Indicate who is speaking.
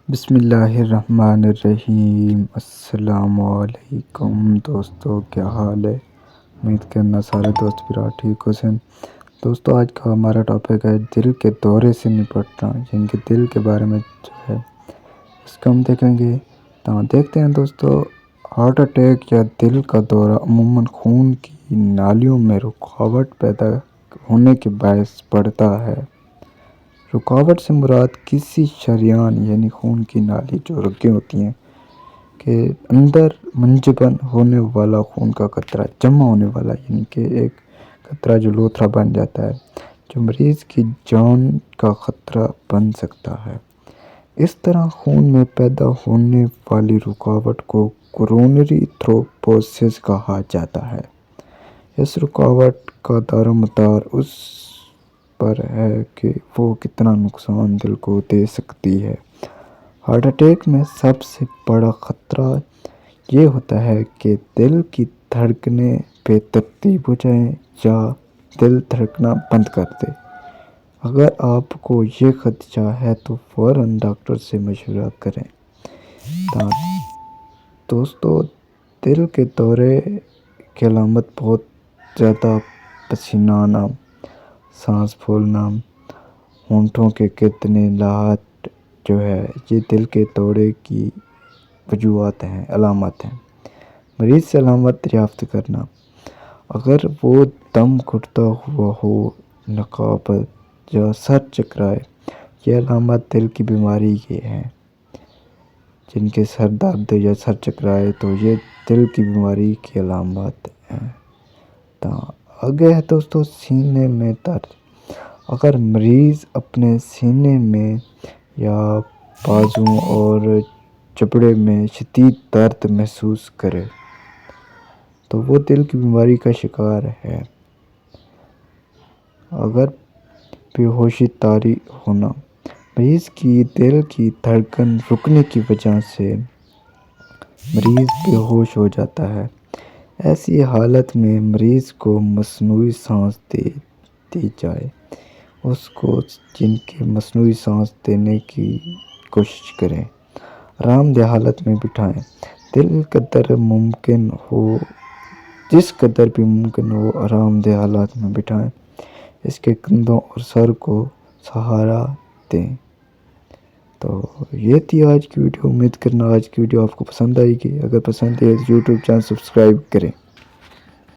Speaker 1: بسم اللہ الرحمن الرحیم۔ السلام علیکم دوستو، کیا حال ہے؟ امید کرنا سارے دوست برا ٹھیک ہو سن۔ دوستو، آج کا ہمارا ٹاپک ہے دل کے دورے سے نپٹنا، یعنی کہ دل کے بارے میں جو ہے اس کو ہم دیکھیں گے۔ تو دیکھتے ہیں دوستو، ہارٹ اٹیک یا دل کا دورہ عموماً خون کی نالیوں میں رکاوٹ پیدا ہونے کے باعث پڑتا ہے۔ رکاوٹ سے مراد کسی شریان یعنی خون کی نالی جو رگیں ہوتی ہیں کے اندر منجمد ہونے والا خون کا قطرہ جمع ہونے والا، یعنی کہ ایک قطرہ جو لوتھڑا بن جاتا ہے، جو مریض کی جان کا خطرہ بن سکتا ہے۔ اس طرح خون میں پیدا ہونے والی رکاوٹ کو کورونری تھرومبوسس کہا جاتا ہے۔ اس رکاوٹ کا دارومدار اس پر ہے کہ وہ کتنا نقصان دل کو دے سکتی ہے۔ ہارٹ اٹیک میں سب سے بڑا خطرہ یہ ہوتا ہے کہ دل کی دھڑکنیں بے ترتیب ہو جائیں یا دل دھڑکنا بند کر دے۔ اگر آپ کو یہ خدشہ ہے تو فوراً ڈاکٹر سے مشورہ کریں۔ دوستو، دل کے دورے کی علامت بہت زیادہ پسینہ آنا، سانس پھولنا، ہونٹوں کے گردنے لاہٹ جو ہے، یہ دل کے دورے کی وجوہات ہیں، علامات ہیں۔ مریض سے علامات دریافت کرنا: اگر وہ دم گھٹتا ہوا ہو، نقاہت یا سر چکرائے، یہ علامات دل کی بیماری کی ہیں۔ جن کے سر درد یا سر چکرائے تو یہ دل کی بیماری کی علامات ہیں۔ آگے ہے دوستو، سینے میں درد: اگر مریض اپنے سینے میں یا بازوں اور جبڑے میں شدید درد محسوس کرے تو وہ دل کی بیماری کا شکار ہے۔ اگر بے ہوشی طاری ہونا: مریض کی دل کی دھڑکن رکنے کی وجہ سے مریض بے ہوش ہو جاتا ہے۔ ایسی حالت میں مریض کو مصنوعی سانس دے دی جائے، اس کو جن کے مصنوعی سانس دینے کی کوشش کریں۔ آرام دہ حالت میں بٹھائیں، جس قدر بھی ممکن ہو آرام دہ حالت میں بٹھائیں۔ اس کے کندھوں اور سر کو سہارا دیں۔ تو یہ تھی آج کی ویڈیو۔ امید کرنا آج کی ویڈیو آپ کو پسند آئے گی۔ اگر پسند ہے تو یوٹیوب چینل سبسکرائب کریں۔